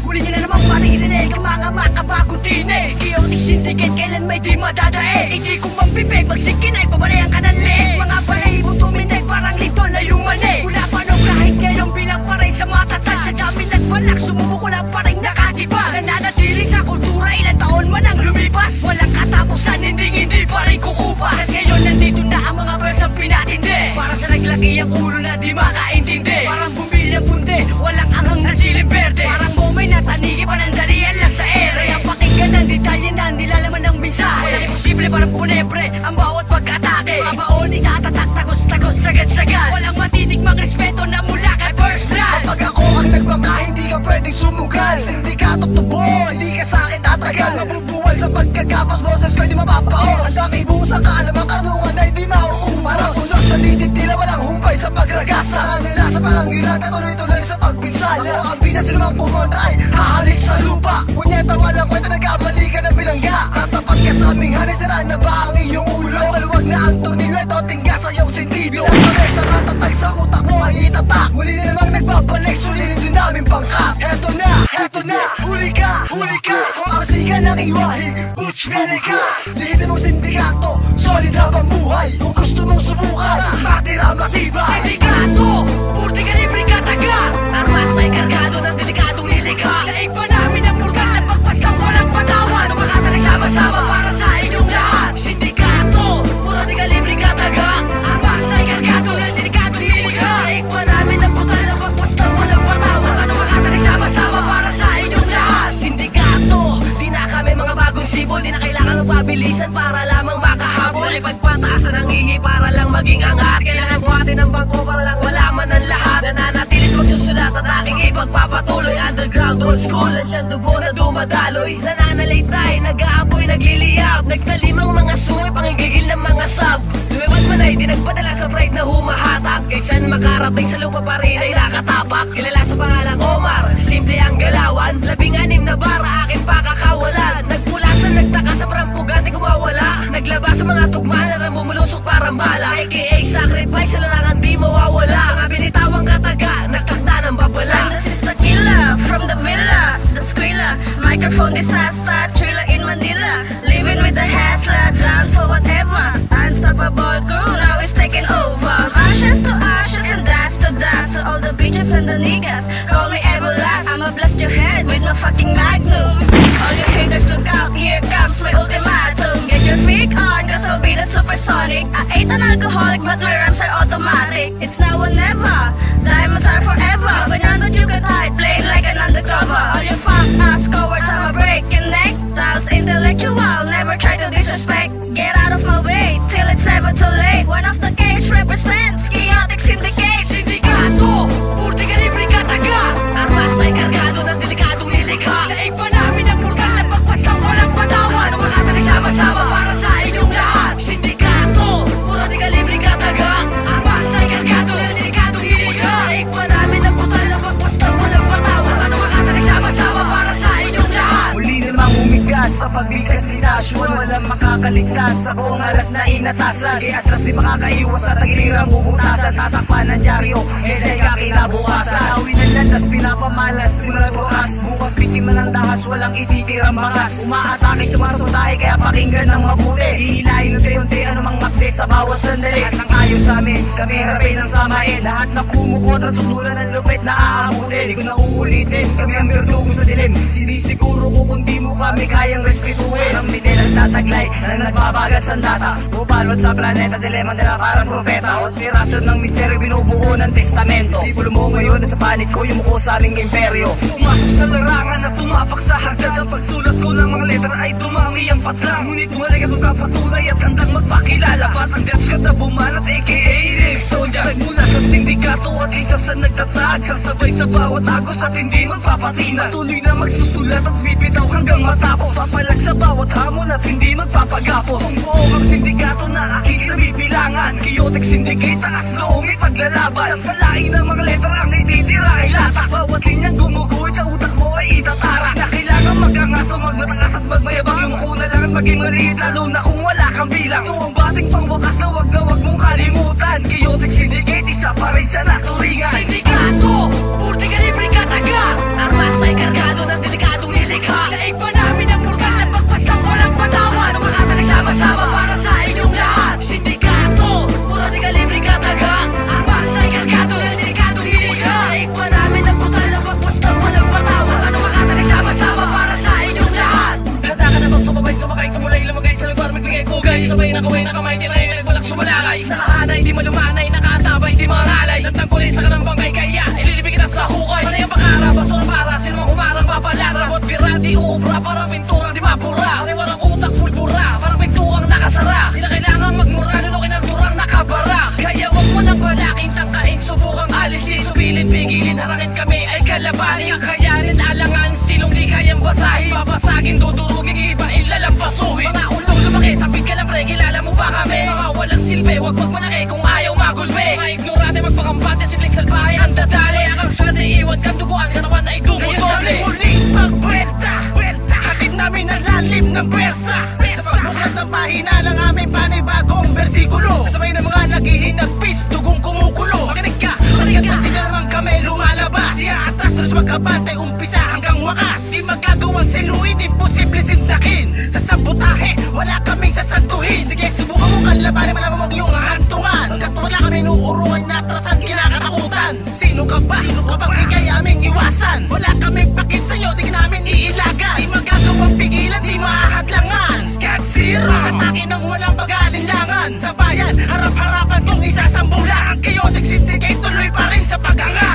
Huli nyo na naman parang ilinig ang mga makabagong tinig. Chaotic syndicate, kailan may di madadaig. Hindi ko mambibig, magsikinay, pabalayan ka ng leeg. Mga balibong tuminig, parang litol na yumanig. Wala pa no kahit ngayon bilang pa rin sa matatag. Sa dami nagbalak, sumubok ko lang pa rin nakatiba. Nananatili sa kultura, ilang taon man ang lumipas. Walang katapusan, hindi pa rin kukupas. At ngayon nandito na ang mga bersang pinatindi. Para sa naglaki ang ulo na di makaintindi. Parang bumilyang bunde, walang anghang na siling berde. Parang momay na tanigi, panandalian lang sa ere. Ang pakinggan ng detalye na nilalaman ng mensahe. Walang imposible, parang punebre ang bawat pag-atake. Babaon, itatatak, tagos, sagad-sagad. Walang matitikmang respeto na mula kay First Blood. Kapag ako ang nagbangka, hindi ka pwedeng sumugal. Sindikato to boy, hindi ka sa'kin tatagal. Mabubuwal sa pagkagapos, boses ko'y di mapapaos. Hanggang ibuhos ang kaalamang karungan ay di mauumaros. Ulos na dititila, walang humpay sa pagragasa. Ang nasa parang gilata, tuloy-tuloy sa pagpinsala. Ako ang binasinumang kumontra ay hahalik sa lupa. Punyeta, walang kwenta, nagkamali ka ng bilangga. Tatapat ka sa aming hanin, sira na ba ang iyong ulo? Maluwag na ang tornilyo, ito tingga sa iyong sentido. Ang kami sa matatag sa utak mo ay itatak. Muli na namang nagbabalik, sulitin din namin pangkat. Heto na, huli ka. Kung ang siga ng iwahi, Butch Menica. Lihitin mong sindikato, solid habang buhay. Kung gusto mong subukan, matira matibay. Sindikato, purti kalibre kataga. Armas ay kargado ng delikadong nilikha. Laig pa namin ang brutal na pagpaslang walang patawan. Mga sama-sama para sa inyong lahat. Sindikato, purti kalibre kataga. Armas ay kargado ng delikadong nilikha. Laig pa namin ang brutal na pagpaslang walang patawan. Mga sama-sama para sa inyong lahat. Sindikato, di na kami mga bagong sibol. Di na kailangan magpabilisan para lamang makahabol. Ay pagpataasan ang hihi para lang maging angat. Kailangan buhatin ang bangko para lang malaman ng lahat. Nananatilis magsusulat at aking ipagpapatuloy. Underground, old school, ang siyang dugo na dumadaloy. Nananalaytay, nag-aapoy, nagliliyab. Nagtalimang mga sungay, pangigigil ng mga sab. Lumiwan man ay di nagpadala sa pride na humahatak. Kahit saan makarating sa lupa pa rin ay nakatapak. Kilala sa pangalang Omar, simple ang galawan. 16 na bara, aking pakakawalan. Nagpulasan, nagtaka sa prampugan, di kumawala. Naglaba sa mga tugma na bumulusok parang bala. AKA sacrifice, sa larangan di mawawala. Mga binitawang kataga, nagtakda ng babala. This is the killer from the villa, the squilla. Microphone disaster, thriller in Manila. Living with the hustler, down for whatever. Unstoppable crew, now it's taking over. Ashes to ashes and dust to dust. To all the bitches and the niggas, call me everlast. I'ma blast your head with my fucking magnum. All your haters look out, here comes my ultimatum. Get your freak on, cause I'll be the supersonic. I ain't an alcoholic, but my rhymes are automatic. It's now or never, diamonds are forever. But none but you can hide, playing like an undercover. All your fuck ass cowards, I'ma break your neck. Styles intellectual, never try to disrespect. Get out of my way, till it's never too late. One of the cage represents chaotic syndicate. Sindikato, purti kalibre kataga. Armas ay kargado ng delikadong nilikha. Laig pa namin ang brutal na pagpaslang walang patawan. Mga sama-sama para sa inyong lahat. Sindikato, purti kalibre kataga. Armas ay kargado ng delikadong nilikha. Laig pa namin ang brutal na pagpaslang walang patawan. Mga sama-sama para sa inyong lahat. Muli namang umigas sa pagbigkas ni Nation. Walang makakaligtas, ako ang alas na inatasan. Atras di makakaiwas sa tagilirang bubutasan. Tatakpan ng dyaryo, hindi ka kinabukasan. Awin ng landas, pinapamalas, simulat bukas. Bukas biktima ng dahas, walang ititirang bakas. Umaatake, sumasuntahe, kaya pakinggan ng mabuti. Hihilahin unti-unti, anumang makde sa bawat sandali. At nang ayaw sa amin, kami harapin ang samain. Lahat na kumukot at suklulan ng lupit na aabutin. Di ko na uulitin, kami ang berdugo sa dilim. Sinisiguro ko kung di mo kami kayang respetuhin. Ang midin ang tataglay, na nagbabagat sandata. Bubalot sa planeta, dilema nila parang propeta. At pirasyon ng misteryo, binubuo ng testamento. Sipulo mo ngayon at sa panig ko, yumuko sa aming imperyo. Pumasok sa larangan at tumapak sa hagdan. Sa pagsulat ko ng mga letra ay dumami ang patlang. Ngunit bumalik at magkapatunay at handang magpakilala. Batang Death Squad na bumanat, aka Real Soldier. Nagmula sa sindikato at isa sa nagtatag. Sasabay sa bawat agos at hindi magpapatina. Patuloy na magsusulat at bibitaw hanggang matapos. Papalag sa bawat hamon at hindi magpapagapos. Buo ang sindikato na aking kinabibilangan. Chaotic syndicate, taas noong ipaglalaban. Sasalain ang mga letra ang ititira ay latak. Bawat linyang gumuguhit sa utak mo ay itatarak. Na kailangan mag-angaso, magmatakas at magmayabang. Yung una lang at maging maliit, lalo na kung wala kang bilang. Ito ang bating pangwakas na wag mong kalimutan. Chaotic syndicate, isa pa rin sa naturingan. Sindikato, purti kalibre kataga. Armas Kaway na kamay, tilay, nagbalak sumalakay. Nakahanay, di malumanay, nakatabay, di mangalay. Nagtangkulay sa kanang bangkay, kaya ililibig kita sa hukay. Panay ang bakara, baso ng para, sino mang humarang papalara. Bot bira, di uubra, parang pinturang di mapura. Panay walang utak, pulbura, parang pintuang nakasara. Di na kailangang magmura, lunukin ang turang nakabara. Kaya wag mo nang balaking tangkain, subukang alisin. Subilin, pigilin, harangin kami ay kalabanin. Kakayanin, alangan, stilong di kayang basahin. Babasagin, dudurugin, iibain, lalampasuhin. Mga ulong lumaki, sapit ka lang pre, kilala mo ba kami? Mga walang silbi, wag magmalaki kung ayaw magulpi. Mga ignorante, magpakambate, simling salbahe, ang dadali. Akang swerte, iwad kang duguan, katawan ay Ngayon sa dumudoble. muling pagbuelta, hatid namin ang lalim ng pwersa. Sa pagbuklat ng pahina ng aming panibagong bersikulo, kasabay ng mga naghihinagpis, tugong kumukulo. Makinig ka, pati ka naman kami lumalabas. Di atras, terus magkabante, umpisa hanggang wakas. Di magagawang siluin, imposible sindakin. Sa sabotahe, wala kaming sasantuhin. Sige, subukan mo kalabanin, malaman mo yung hantungan. Hanggat wala kami nuurungan, natrasan, kinakatakutan. Sino ka ba? Kapag di kaya aming iwasan, wala kaming pakis sa'yo, di ka namin iilagan. Di magagawang pigilan, di mahadlangan. Scat Zero, atake ng walang pag-aalinlangan. Sa bayan, harap-harapan kong isasambulan. Ang chaotic syndicate tuloy pa rin sa pag-angat.